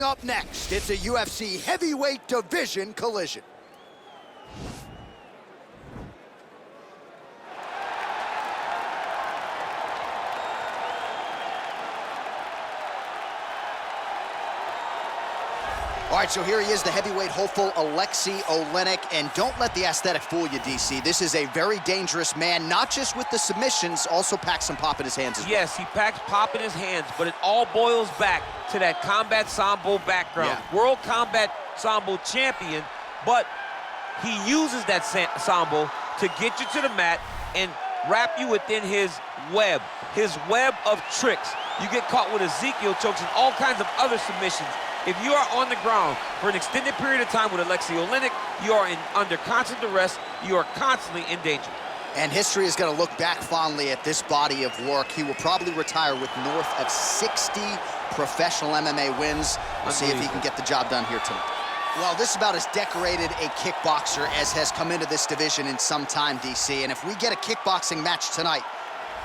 Up next, it's a UFC heavyweight division collision. All right, so here he is, the heavyweight hopeful, Aleksei Oleinik. And don't let the aesthetic fool you, DC. This is a very dangerous man, not just with the submissions, also packs some pop in his hands as well. Yes, he packs pop in his hands, but it all boils back to that combat sambo background. Yeah. World Combat Sambo champion, but he uses that sambo to get you to the mat and wrap you within his web of tricks. You get caught with Ezekiel chokes and all kinds of other submissions. If you are on the ground for an extended period of time with Aleksei Oleinik, you are under constant duress. You are constantly in danger. And history is going to look back fondly at this body of work. He will probably retire with north of 60 professional MMA wins. We'll see if he can get the job done here tonight. Well, this is about as decorated a kickboxer as has come into this division in some time, DC. And if we get a kickboxing match tonight,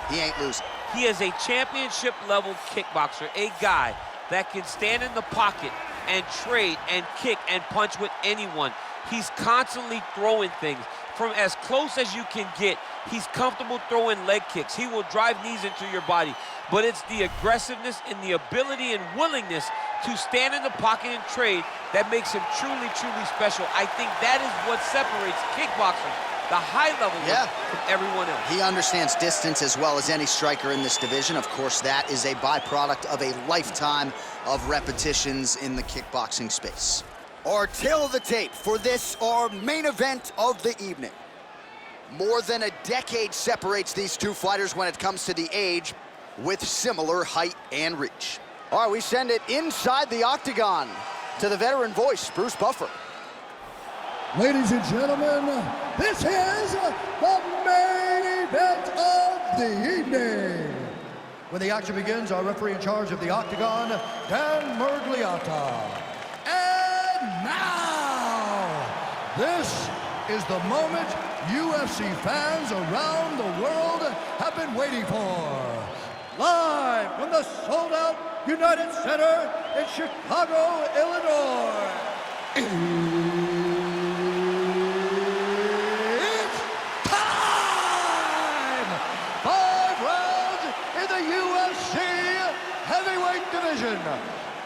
he ain't losing. He is a championship-level kickboxer, a guy that can stand in the pocket and trade and kick and punch with anyone. He's constantly throwing things from as close as you can get. He's comfortable throwing leg kicks. He will drive knees into your body. But it's the aggressiveness and the ability and willingness to stand in the pocket and trade that makes him truly, truly special. I think that is what separates kickboxers, the high level from everyone else. He understands distance as well as any striker in this division. Of course, that is a byproduct of a lifetime of repetitions in the kickboxing space. Our tail of the tape for this, our main event of the evening. More than a decade separates these two fighters when it comes to the age, with similar height and reach. All right, we send it inside the octagon to the veteran voice, Bruce Buffer. Ladies and gentlemen, this is the main event of the evening. When the action begins, our referee in charge of the octagon, Dan Mergliata. And now, this is the moment UFC fans around the world have been waiting for. Live from the sold-out United Center in Chicago, Illinois. It's time! 5 rounds in the UFC heavyweight division.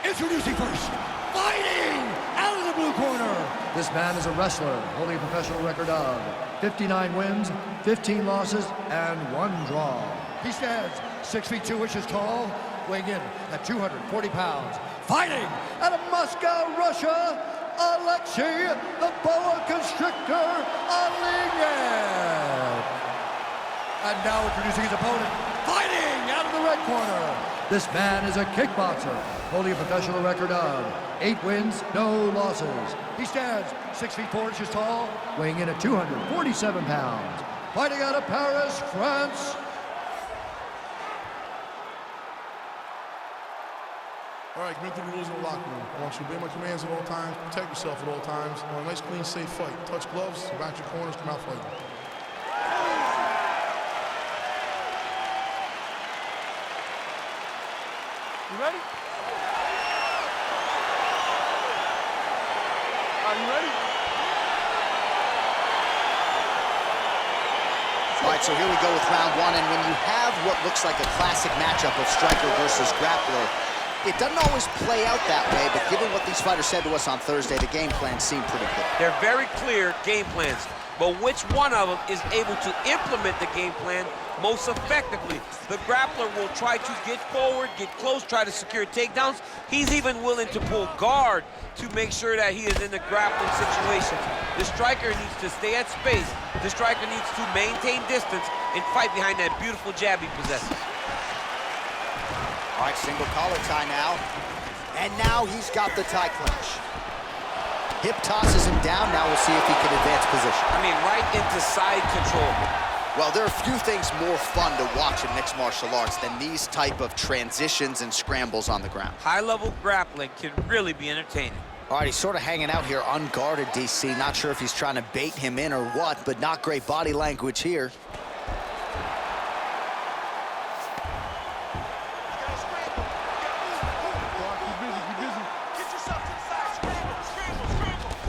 Introducing first, fighting out of the blue corner. This man is a wrestler holding a professional record of 59 wins, 15 losses, and 1 draw. He stands 6 feet 2 inches tall, weighing in at 240 pounds. Fighting out of Moscow, Russia, Aleksei the Boa Constrictor Oleinik. And now introducing his opponent, fighting out of the red corner. This man is a kickboxer, holding a professional record of 8 wins, no losses. He stands 6 feet 4 inches tall, weighing in at 247 pounds. Fighting out of Paris, France. All right, commit to the rules in the locker room. I want you to obey my commands at all times, protect yourself at all times. I want a nice, clean, safe fight. Touch gloves, back your corners, come out fighting. You ready? Are you ready? All right, so here we go with round 1, and when you have what looks like a classic matchup of striker versus grappler, it doesn't always play out that way, but given what these fighters said to us on Thursday, the game plan seemed pretty clear. They're very clear game plans, but which one of them is able to implement the game plan most effectively? The grappler will try to get forward, get close, try to secure takedowns. He's even willing to pull guard to make sure that he is in the grappling situation. The striker needs to stay at space. The striker needs to maintain distance and fight behind that beautiful jab he possesses. All right, single collar tie now. And now he's got the tie clinch. Hip tosses him down. Now we'll see if he can advance position. I mean, right into side control. Well, there are few things more fun to watch in mixed martial arts than these type of transitions and scrambles on the ground. High-level grappling can really be entertaining. All right, he's sort of hanging out here unguarded, DC. Not sure if he's trying to bait him in or what, but not great body language here.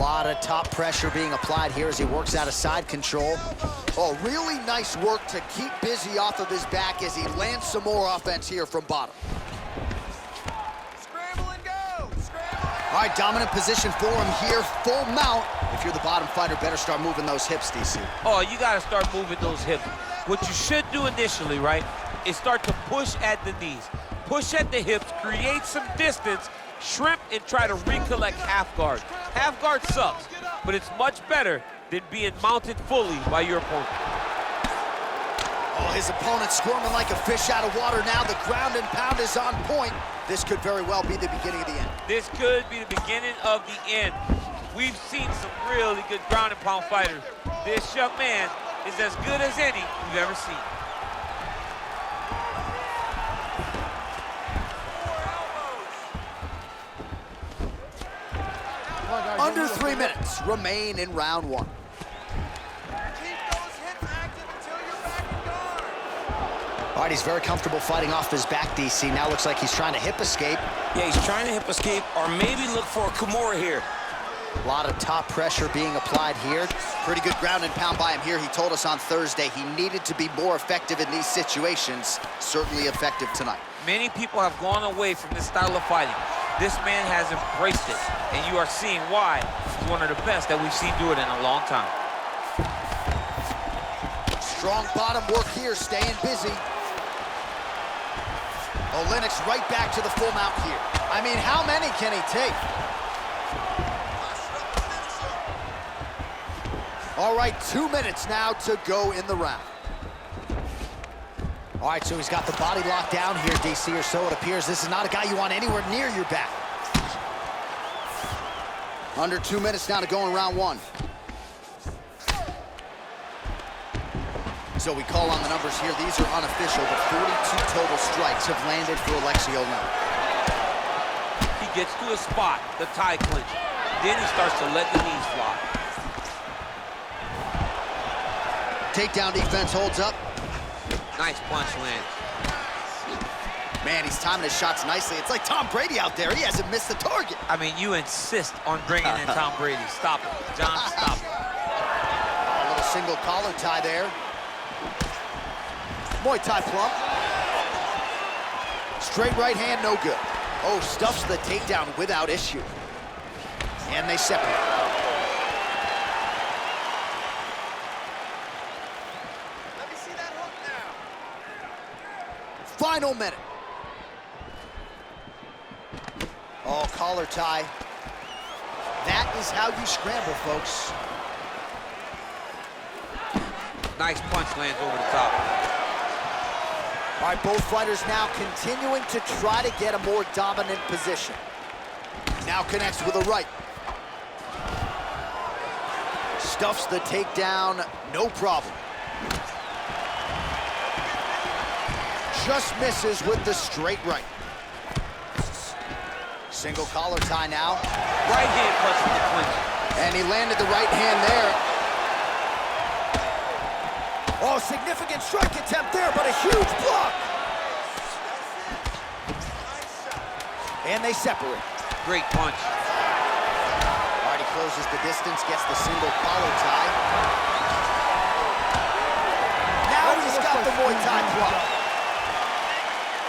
A lot of top pressure being applied here as he works out of side control. Oh, really nice work to keep busy off of his back as he lands some more offense here from bottom. Scramble and go! Scramble! All right, dominant position for him here, full mount. If you're the bottom fighter, better start moving those hips, DC. Oh, you got to start moving those hips. What you should do initially, right, is start to push at the knees. Push at the hips, create some distance, shrimp, and try to recollect half guard. Half guard sucks, but it's much better than being mounted fully by your opponent. Oh, his opponent squirming like a fish out of water now. The ground and pound is on point. This could very well be the beginning of the end. This could be the beginning of the end. We've seen some really good ground and pound fighters. This young man is as good as any we've ever seen. Under 3 minutes remain in round one. Keep those hips active until you're back in guard. All right, he's very comfortable fighting off his back, DC. Now looks like he's trying to hip escape. Yeah, he's trying to hip escape or maybe look for a Kimura here. A lot of top pressure being applied here. Pretty good ground and pound by him here. He told us on Thursday he needed to be more effective in these situations. Certainly effective tonight. Many people have gone away from this style of fighting. This man has embraced it, and you are seeing why he's one of the best that we've seen do it in a long time. Strong bottom work here, staying busy. Oleinik's right back to the full mount here. I mean, how many can he take? All right, 2 minutes now to go in the round. All right, so he's got the body locked down here, DC, or so it appears. This is not a guy you want anywhere near your back. Under 2 minutes now to go in round one. So we call on the numbers here. These are unofficial, but 42 total strikes have landed for Aleksei Oleinik. He gets to a spot, the tie clinch. Then he starts to let the knees fly. Takedown defense holds up. Nice punch lands. Man, he's timing his shots nicely. It's like Tom Brady out there. He hasn't missed the target. I mean, you insist on bringing in Tom Brady. Stop it, John, stop it. A little single collar tie there. Muay Thai plump. Straight right hand, no good. Oh, stuffs the takedown without issue. And they separate. Let me see that hook now. Final minute. Oh, collar tie. That is how you scramble, folks. Nice punch lands over the top. All right, both fighters now continuing to try to get a more dominant position. Now connects with a right. Stuffs the takedown, no problem. Just misses with the straight right. Single collar tie now. Right hand punch with the clinch. And he landed the right hand there. Oh, significant strike attempt there, but a huge block. And they separate. Great punch. All right, he closes the distance, gets the single collar tie. Now he's got the Muay Thai block.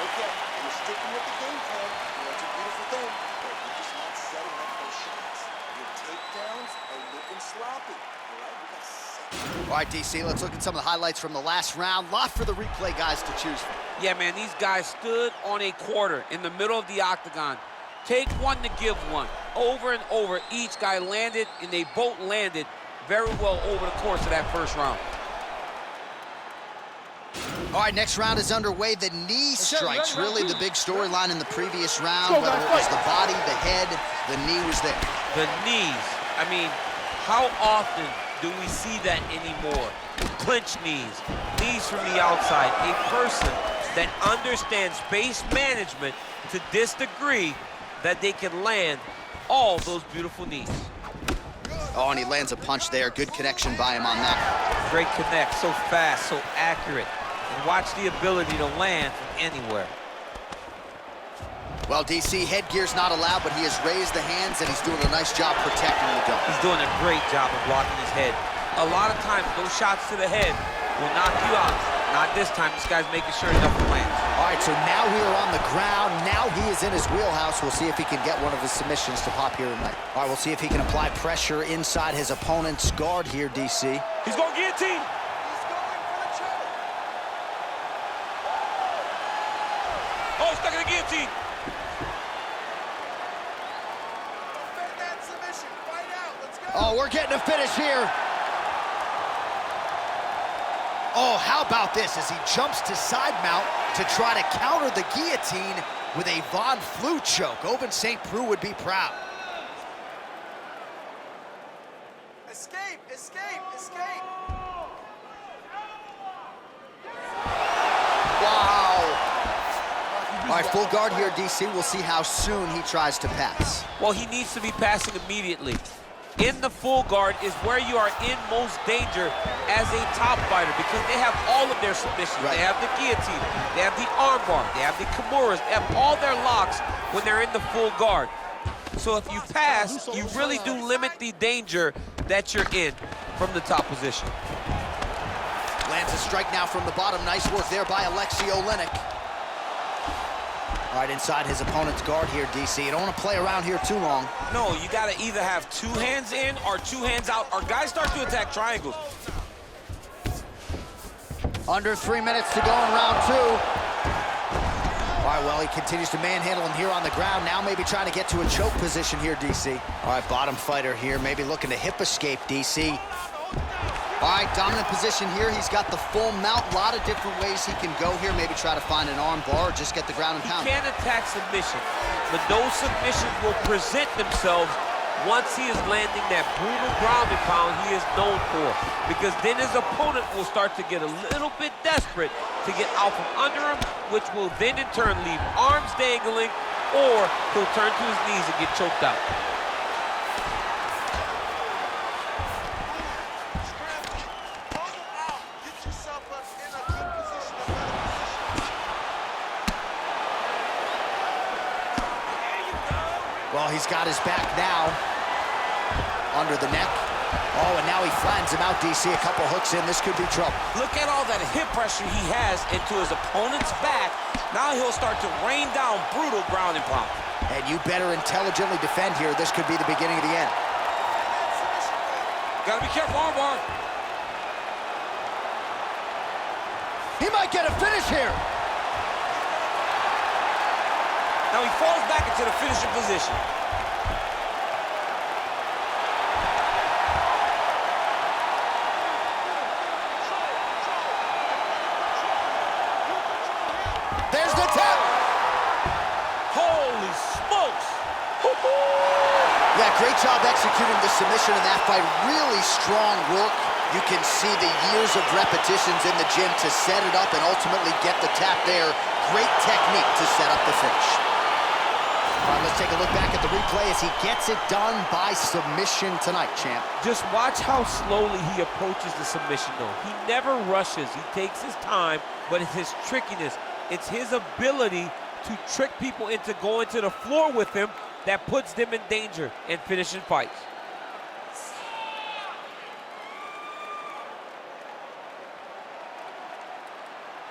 Okay, you're sticking with the game plan. It's a beautiful thing, but you're just not setting up those shots. Your takedowns are looking sloppy. All right, we got to set. All right, DC, let's look at some of the highlights from the last round. Lot for the replay guys to choose from. Yeah, man, these guys stood on a quarter in the middle of the octagon. Take one to give one. Over and over, each guy landed, and they both landed very well over the course of that first round. All right, next round is underway. The knee strikes, really the big storyline in the previous round. Go, Whether guys, it was fight. the body, the head, the knee was there. The knees. I mean, how often do we see that anymore? Clinch knees, knees from the outside. A person that understands space management to this degree that they can land all those beautiful knees. Oh, and he lands a punch there. Good connection by him on that. Great connect, so fast, so accurate. And watch the ability to land from anywhere. Well, DC, headgear's not allowed, but he has raised the hands, and he's doing a nice job protecting the dome. He's doing a great job of blocking his head. A lot of times, those shots to the head will knock you out. Not this time. This guy's making sure nothing lands. All right, so now we are on the ground. Now he is in his wheelhouse. We'll see if he can get one of his submissions to pop here tonight. All right, we'll see if he can apply pressure inside his opponent's guard here, DC. He's going guillotine. He's going for the choke. Oh, he's stuck in the guillotine. Defend that submission. Fight out. Let's go. Oh, we're getting a finish here. Oh, how about this as he jumps to side mount to try to counter the guillotine with a Von Flue choke. Oven St. Preux would be proud. Escape, escape, escape. Wow. All right, full guard here, DC. We'll see how soon he tries to pass. Well, he needs to be passing immediately. In the full guard is where you are in most danger as a top fighter because they have all of their submissions. Right. They have the guillotine, they have the armbar, they have the kimuras, they have all their locks when they're in the full guard. So if you pass, you really do limit the danger that you're in from the top position. Lands a strike now from the bottom. Nice work there by Aleksei Oleinik. All right, inside his opponent's guard here, DC. You don't want to play around here too long. No, you got to either have 2 hands in or 2 hands out, or guys start to attack triangles. Under 3 minutes to go in round 2. All right, well, he continues to manhandle him here on the ground. Now maybe trying to get to a choke position here, DC. All right, bottom fighter here, maybe looking to hip escape, DC. All right, dominant position here. He's got the full mount. A lot of different ways he can go here. Maybe try to find an arm bar or just get the ground and pound. He can attack submission, but those submissions will present themselves once he is landing that brutal ground and pound he is known for. Because then his opponent will start to get a little bit desperate to get out from under him, which will then in turn leave arms dangling, or he'll turn to his knees and get choked out. Well, he's got his back now. Under the neck. Oh, and now he flattens him out, DC. A couple hooks in. This could be trouble. Look at all that hip pressure he has into his opponent's back. Now he'll start to rain down brutal ground and pound. And you better intelligently defend here. This could be the beginning of the end. Gotta be careful, armbar. He might get a finish here. Now he falls back into the finishing position. There's the tap. Holy smokes! Yeah, great job executing the submission in that fight. Really strong work. You can see the years of repetitions in the gym to set it up and ultimately get the tap there. Great technique to set up the finish. All right, let's take a look back at the replay as he gets it done by submission tonight, champ. Just watch how slowly he approaches the submission, though. He never rushes. He takes his time, but it's his trickiness. It's his ability to trick people into going to the floor with him that puts them in danger and finishing fights.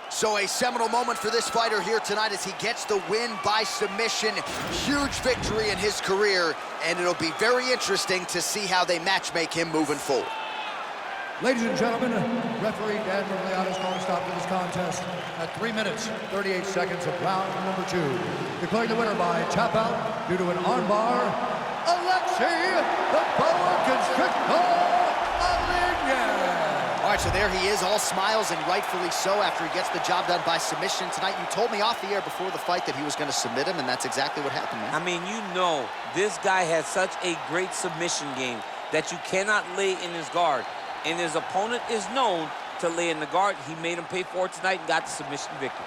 So a seminal moment for this fighter here tonight as he gets the win by submission. Huge victory in his career, and it'll be very interesting to see how they matchmake him moving forward. Ladies and gentlemen, referee Dan Murgliana's going to stop to this contest at 3 minutes, 38 seconds of round number 2. Declaring the winner by tap out due to an armbar, Aleksei the Boa Constrictor Oleinik. All right, so there he is, all smiles, and rightfully so after he gets the job done by submission tonight. You told me off the air before the fight that he was going to submit him, and that's exactly what happened, man. I mean, you know, this guy has such a great submission game that you cannot lay in his guard. And his opponent is known to lay in the guard. He made him pay for it tonight and got the submission victory.